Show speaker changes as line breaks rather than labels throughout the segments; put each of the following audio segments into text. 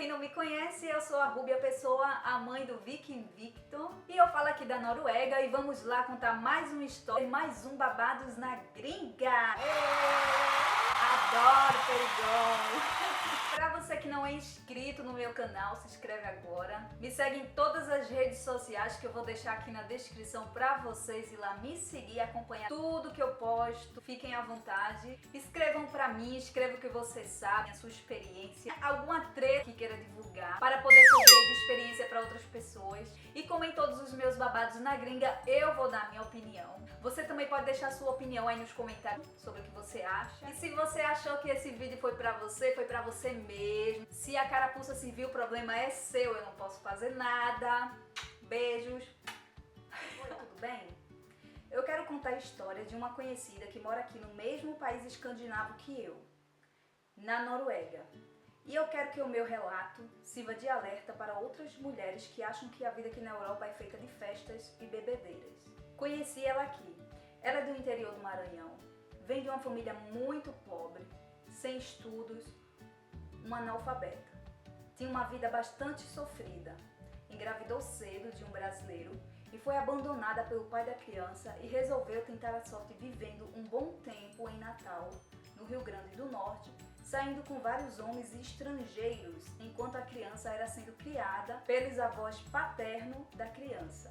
quem não me conhece, eu sou a Rúbia Pessoa, a mãe do Viking Victor, e eu falo aqui da Noruega e vamos lá contar mais uma história, mais um Babados na Gringa. Adoro perigão! Pra você que não é inscrito no meu canal, se inscreve agora. Me segue em todas as redes sociais que eu vou deixar aqui na descrição pra vocês ir lá me seguir, acompanhar tudo que eu posto. Fiquem à vontade. Escrevam pra mim, escrevam o que você sabe, a sua experiência, alguma treta que queira divulgar, para poder servir de experiência para outras pessoas. E como em todos os meus babados na gringa, eu vou dar a minha opinião. Você também pode deixar a sua opinião aí nos comentários sobre o que você acha. E se você achou que esse vídeo foi pra você mesmo. Se a carapuça serviu, o problema é seu, eu não posso fazer nada. Beijos. Oi, tudo bem? Eu quero contar a história de uma conhecida que mora aqui no mesmo país escandinavo que eu, na Noruega. E eu quero que o meu relato sirva de alerta para outras mulheres que acham que a vida aqui na Europa é feita de festas e bebedeiras. Conheci ela aqui. Ela é do interior do Maranhão, vem de uma família muito pobre, sem estudos, uma analfabeta. Tinha uma vida bastante sofrida. Engravidou cedo de um brasileiro e foi abandonada pelo pai da criança e resolveu tentar a sorte vivendo um bom tempo em Natal, no Rio Grande do Norte, saindo com vários homens estrangeiros, enquanto a criança era sendo criada pelos avós paternos da criança,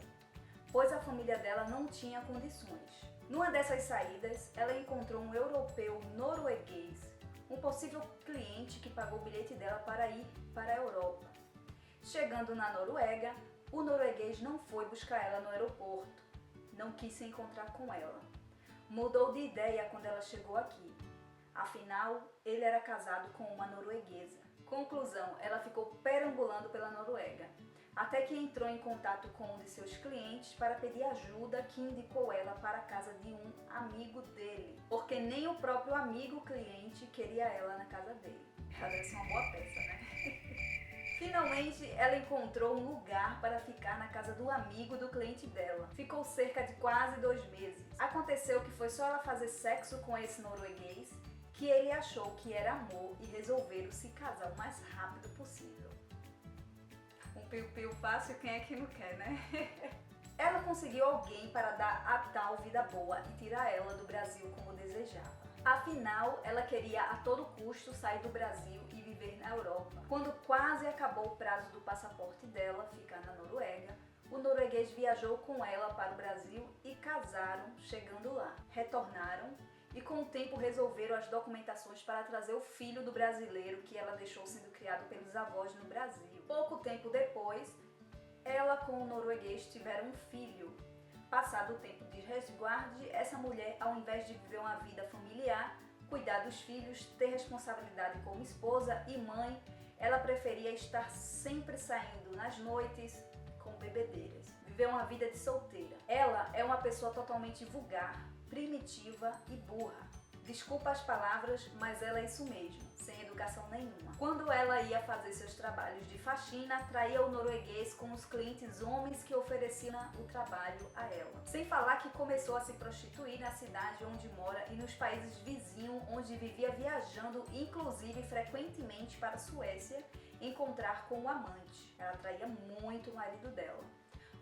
pois a família dela não tinha condições. Numa dessas saídas, ela encontrou um europeu norueguês, um possível cliente que pagou o bilhete dela para ir para a Europa. Chegando na Noruega, o norueguês não foi buscar ela no aeroporto, não quis se encontrar com ela. Mudou de ideia quando ela chegou aqui. Afinal, ele era casado com uma norueguesa. Conclusão, ela ficou perambulando pela Noruega, até que entrou em contato com um de seus clientes para pedir ajuda, que indicou ela para a casa de um amigo dele, porque nem o próprio amigo cliente queria ela na casa dele. Ela deve ser uma boa peça, né? Finalmente, ela encontrou um lugar para ficar na casa do amigo do cliente dela. Ficou cerca de quase 2 meses. Aconteceu que foi só ela fazer sexo com esse norueguês que ele achou que era amor e resolveram se casar o mais rápido possível. Um piu-piu fácil, quem é que não quer, né? Ela conseguiu alguém para dar a tal vida boa e tirar ela do Brasil como desejava. Afinal, ela queria a todo custo sair do Brasil e viver na Europa. Quando quase acabou o prazo do passaporte dela ficar na Noruega, o norueguês viajou com ela para o Brasil e casaram, chegando lá. Retornaram e com o tempo resolveram as documentações para trazer o filho do brasileiro que ela deixou sendo criado pelos avós no Brasil. Pouco tempo depois, ela com o norueguês tiveram um filho. Passado o tempo de resguarde, essa mulher, ao invés de viver uma vida familiar, cuidar dos filhos, ter responsabilidade como esposa e mãe, ela preferia estar sempre saindo nas noites com bebedeiras. Viver uma vida de solteira. Ela é uma pessoa totalmente vulgar, primitiva e burra. Desculpa as palavras, mas ela é isso mesmo, sem educação nenhuma. Quando ela ia fazer seus trabalhos de faxina, traía o norueguês com os clientes homens que ofereciam o trabalho a ela. Sem falar que começou a se prostituir na cidade onde mora e nos países vizinhos, onde vivia viajando, inclusive frequentemente para a Suécia, encontrar com o amante. Ela traía muito o marido dela.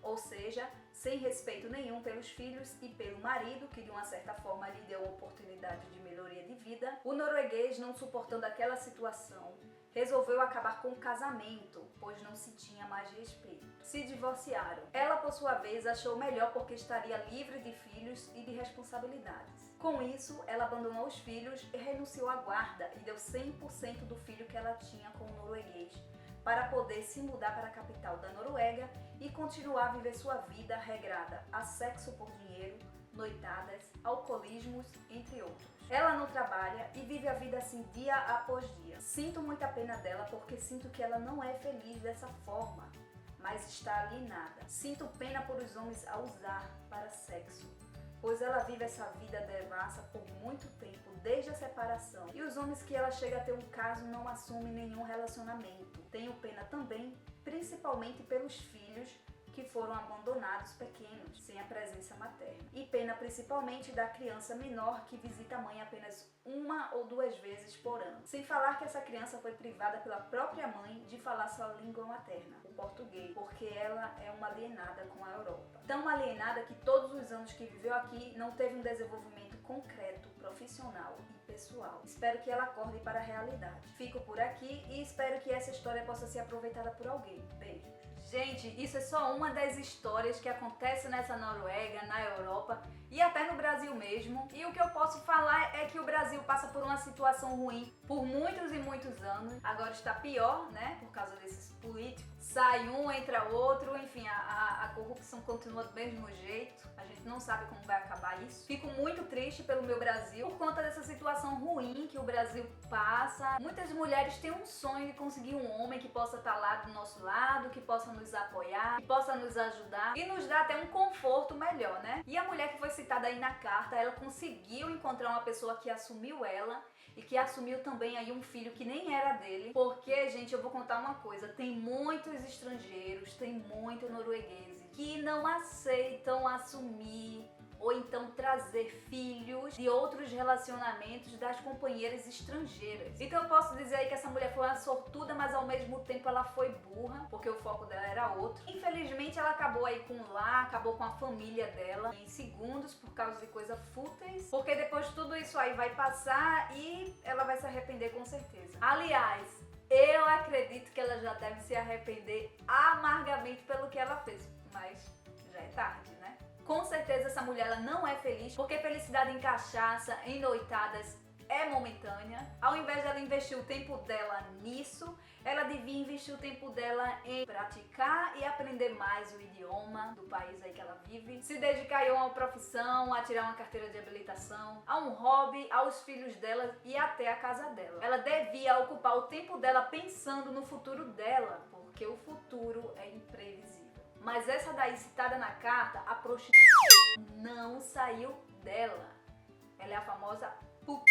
Ou seja, sem respeito nenhum pelos filhos e pelo marido, que de uma certa forma lhe deu uma oportunidade de melhoria de vida, o norueguês, não suportando aquela situação, resolveu acabar com o casamento, pois não se tinha mais respeito. Se divorciaram. Ela, por sua vez, achou melhor porque estaria livre de filhos e de responsabilidades. Com isso, ela abandonou os filhos e renunciou à guarda e deu 100% do filho que ela tinha com o norueguês, para poder se mudar para a capital da Noruega e continuar a viver sua vida regrada a sexo por dinheiro, noitadas, alcoolismos, entre outros. Ela não trabalha e vive a vida assim dia após dia. Sinto muita pena dela porque sinto que ela não é feliz dessa forma, mas está alienada. Sinto pena por os homens a usar para sexo, pois ela vive essa vida devassa por muito tempo, desde a separação. E os homens que ela chega a ter um caso não assumem nenhum relacionamento. Tenho pena também, principalmente pelos filhos, que que foram abandonados pequenos, sem a presença materna. E pena principalmente da criança menor que visita a mãe apenas 1 ou 2 vezes por ano. Sem falar que essa criança foi privada pela própria mãe de falar sua língua materna, o português, porque ela é uma alienada com a Europa. Tão alienada que todos os anos que viveu aqui não teve um desenvolvimento concreto, profissional e pessoal. Espero que ela acorde para a realidade. Fico por aqui e espero que essa história possa ser aproveitada por alguém. Beijo. Gente, isso é só uma das histórias que acontece nessa Noruega, na Europa e até no Brasil mesmo. E o que eu posso falar é que o Brasil passa por uma situação ruim por muitos e muitos anos. Agora está pior, né? Por causa desses políticos. Sai um, entra outro, enfim, a corrupção continua do mesmo jeito. A gente não sabe como vai acabar isso. Fico muito triste pelo meu Brasil por conta dessa situação ruim que o Brasil passa. Muitas mulheres têm um sonho de conseguir um homem que possa estar lá do nosso lado, que possa nos apoiar, que possa nos ajudar e nos dar até um conforto melhor, né? E a mulher que foi citada aí na carta, ela conseguiu encontrar uma pessoa que assumiu ela e que assumiu também aí um filho que nem era dele. Porque, gente, eu vou contar uma coisa, tem muitos estrangeiros, tem muitos noruegueses que não aceitam assumir ou então trazer filhos de outros relacionamentos das companheiras estrangeiras. Então eu posso dizer aí que essa mulher foi uma sortuda, mas ao mesmo tempo ela foi burra, porque o foco dela era outro. Infelizmente ela acabou aí com o lar, acabou com a família dela em segundos por causa de coisas fúteis, porque depois tudo isso aí vai passar e ela vai se arrepender com certeza. Aliás, eu acredito que ela já deve se arrepender amargamente pelo que ela fez, mas já é tarde, né? Com certeza essa mulher ela não é feliz, porque felicidade em cachaça, em noitadas, é momentânea. Ao invés dela investir o tempo dela nisso, ela devia investir o tempo dela em praticar e aprender mais o idioma do país aí que ela vive, se dedicar a uma profissão, a tirar uma carteira de habilitação, a um hobby, aos filhos dela e até a casa dela. Ela devia ocupar o tempo dela pensando no futuro dela, porque o futuro é imprevisível. Mas essa daí citada na carta, a prostituta não saiu dela. Ela é a famosa puta.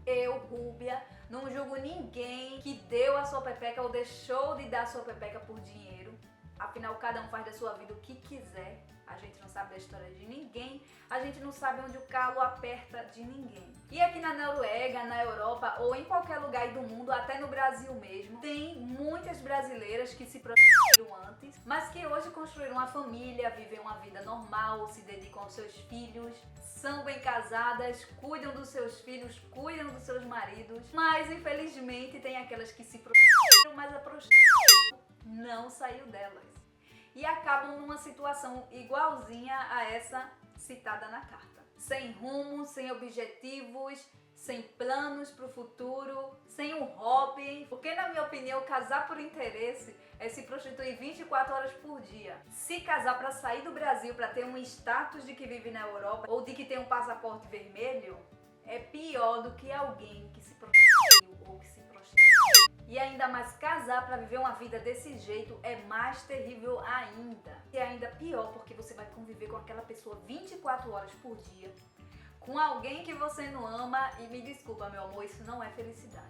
Eu, Rúbia, não julgo ninguém que deu a sua pepeca ou deixou de dar a sua pepeca por dinheiro. Afinal, cada um faz da sua vida o que quiser. A gente não sabe da história de ninguém, a gente não sabe onde o calo aperta de ninguém. E aqui na Noruega, na Europa ou em qualquer lugar do mundo, até no Brasil mesmo, tem muitas brasileiras que se prostituíram antes, mas que hoje construíram uma família, vivem uma vida normal, se dedicam aos seus filhos, são bem casadas, cuidam dos seus filhos, cuidam dos seus maridos, mas infelizmente tem aquelas que se prostituíram, mas a prostituição não saiu delas. E acabam numa situação igualzinha a essa citada na carta. Sem rumo, sem objetivos, sem planos para o futuro, sem um hobby. Porque, na minha opinião, casar por interesse é se prostituir 24 horas por dia. Se casar para sair do Brasil, para ter um status de que vive na Europa ou de que tem um passaporte vermelho, é pior do que alguém que se prostituiu ou que se prostituiu. E ainda mais casar para viver uma vida desse jeito é mais terrível ainda. E ainda pior porque você vai conviver com aquela pessoa 24 horas por dia, com alguém que você não ama e me desculpa, meu amor, isso não é felicidade.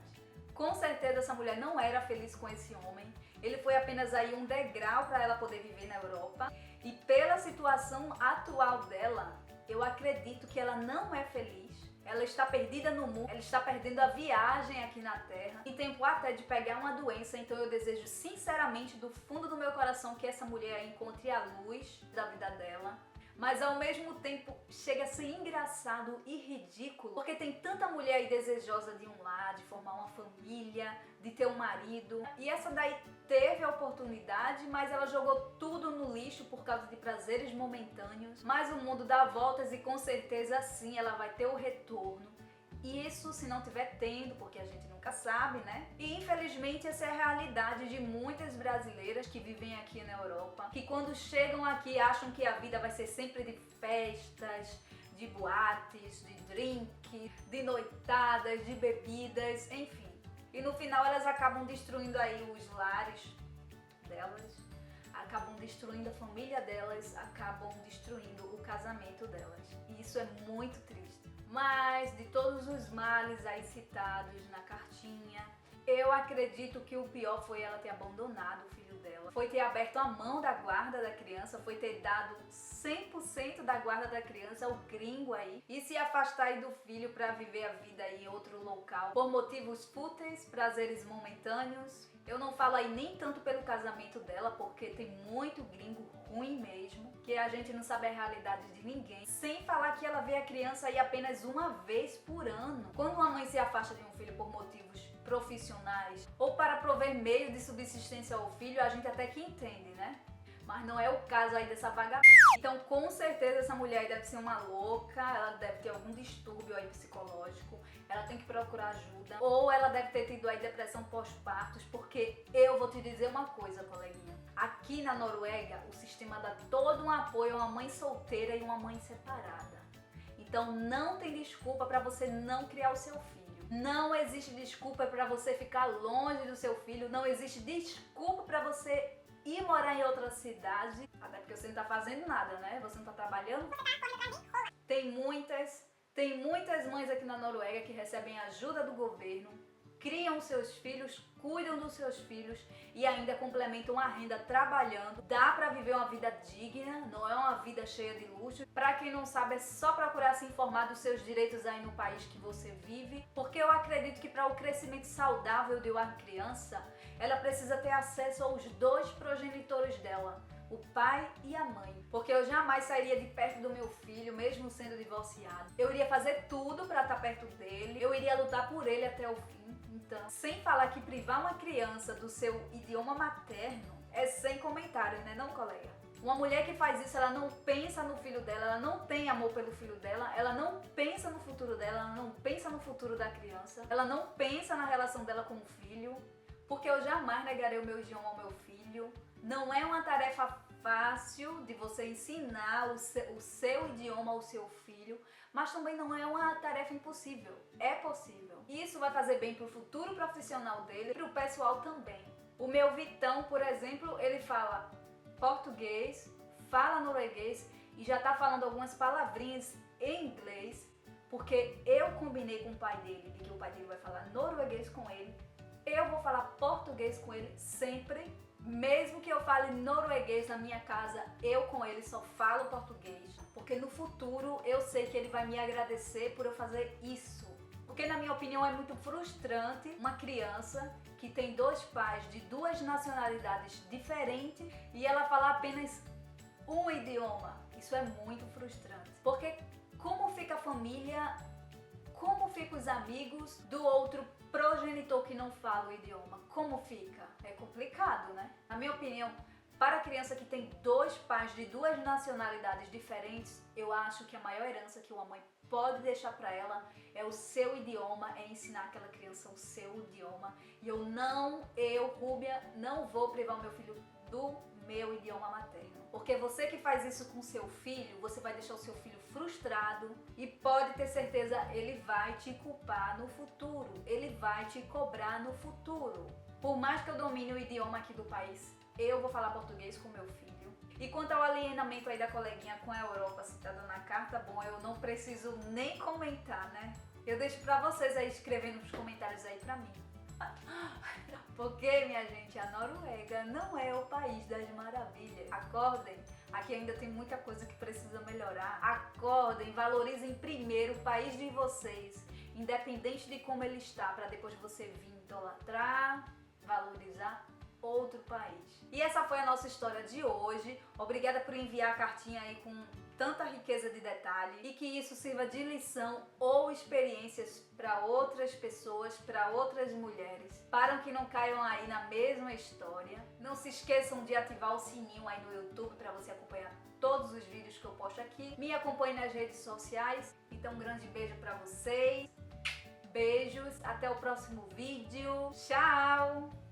Com certeza essa mulher não era feliz com esse homem. Ele foi apenas aí um degrau para ela poder viver na Europa. E pela situação atual dela, eu acredito que ela não é feliz. Ela está perdida no mundo, ela está perdendo a viagem aqui na Terra, em tempo até de pegar uma doença. Então eu desejo sinceramente do fundo do meu coração que essa mulher encontre a luz da vida dela. Mas ao mesmo tempo chega a ser engraçado e ridículo, porque tem tanta mulher aí desejosa de um lar, de formar uma família, de ter um marido. E essa daí teve a oportunidade, mas ela jogou tudo no lixo por causa de prazeres momentâneos. Mas o mundo dá voltas e com certeza sim, ela vai ter o retorno. Isso se não tiver tendo, porque a gente nunca sabe, né? E infelizmente essa é a realidade de muitas brasileiras que vivem aqui na Europa, que quando chegam aqui acham que a vida vai ser sempre de festas, de boates, de drink, de noitadas, de bebidas, enfim. E no final elas acabam destruindo aí os lares delas, acabam destruindo a família delas, acabam destruindo o casamento delas. E isso é muito triste. Mas de todos os males aí citados na cartinha, Eu acredito que o pior foi ela ter abandonado o filho dela, foi ter aberto a mão da guarda da criança, foi ter dado 100% da guarda da criança ao gringo aí e se afastar aí do filho para viver a vida aí em outro local por motivos fúteis, prazeres momentâneos. Eu não falo aí nem tanto pelo casamento dela, porque tem muito gringo ruim mesmo, que a gente não sabe a realidade de ninguém. Sem falar que ela vê a criança aí apenas uma vez por ano. Quando uma mãe se afasta de um filho por motivos profissionais ou para prover meio de subsistência ao filho, a gente até que entende, né? Mas não é o caso aí dessa vagabunda. Então, com certeza, essa mulher aí deve ser uma louca, ela deve ter algum distúrbio aí psicológico, ela tem que procurar ajuda, ou ela deve ter tido aí depressão pós-partos, porque eu vou te dizer uma coisa, coleguinha. Aqui na Noruega, o sistema dá todo um apoio a uma mãe solteira e uma mãe separada. Então, não tem desculpa para você não criar o seu filho. Não existe desculpa para você ficar longe do seu filho, não existe desculpa para você ir morar em outra cidade, até porque você não tá fazendo nada, né? Você não tá trabalhando. Tem muitas mães aqui na Noruega que recebem ajuda do governo, criam seus filhos, cuidam dos seus filhos e ainda complementam a renda trabalhando. Dá pra viver uma vida digna, não é uma vida cheia de luxo. Pra quem não sabe, é só procurar se informar dos seus direitos aí no país que você vive, porque eu acredito que para o crescimento saudável de uma criança, ela precisa ter acesso aos dois progenitores dela, o pai e a mãe. Porque eu jamais sairia de perto do meu filho, mesmo sendo divorciado. Eu iria fazer tudo para estar perto dele, eu iria lutar por ele até o fim. Então, sem falar que privar uma criança do seu idioma materno é sem comentários, né não, colega? Uma mulher que faz isso, ela não pensa no filho dela, ela não tem amor pelo filho dela, ela não pensa no futuro dela, ela não pensa no futuro da criança, ela não pensa na relação dela com o filho, porque eu jamais negarei o meu idioma ao meu filho. Não é uma tarefa fácil de você ensinar o seu idioma ao seu filho, mas também não é uma tarefa impossível. É possível. E isso vai fazer bem para o futuro profissional dele e para o pessoal também. O meu Vitão, por exemplo, ele fala português, fala norueguês e já está falando algumas palavrinhas em inglês, porque eu combinei com o pai dele, de que o pai dele vai falar norueguês com ele. Eu vou falar português com ele sempre. Mesmo que eu fale norueguês na minha casa, eu com ele só falo português. Porque no futuro eu sei que ele vai me agradecer por eu fazer isso. Porque na minha opinião é muito frustrante uma criança que tem dois pais de duas nacionalidades diferentes e ela falar apenas um idioma. Isso é muito frustrante. Porque como fica a família, como ficam os amigos do outro progenitor que não fala o idioma? Como fica? É complicado, né? Na minha opinião, para a criança que tem dois pais de duas nacionalidades diferentes, eu acho que a maior herança que uma mãe pode deixar para ela é o seu idioma, é ensinar aquela criança o seu idioma. E eu, Rúbia, não vou privar o meu filho do meu idioma materno. Porque você que faz isso com seu filho, você vai deixar o seu filho frustrado e pode ter certeza, ele vai te culpar no futuro, ele vai te cobrar no futuro. Por mais que eu domine o idioma aqui do país, eu vou falar português com meu filho. E quanto ao alienamento aí da coleguinha com a Europa citada na carta, bom, eu não preciso nem comentar, né? Eu deixo pra vocês aí escrevendo nos comentários aí pra mim. Porque, minha gente, a Noruega não é o país das maravilhas. Acordem, aqui ainda tem muita coisa que precisa melhorar. Acordem, valorizem primeiro o país de vocês, independente de como ele está, para depois você vir idolatrar, valorizar outro país. E essa foi a nossa história de hoje. Obrigada por enviar a cartinha aí com tanta riqueza de detalhe e que isso sirva de lição ou experiências para outras pessoas, para outras mulheres, para que não caiam aí na mesma história. Não se esqueçam de ativar o sininho aí no YouTube para você acompanhar todos os vídeos que eu posto aqui. Me acompanhe nas redes sociais. Então, um grande beijo para vocês. Beijos, até o próximo vídeo. Tchau!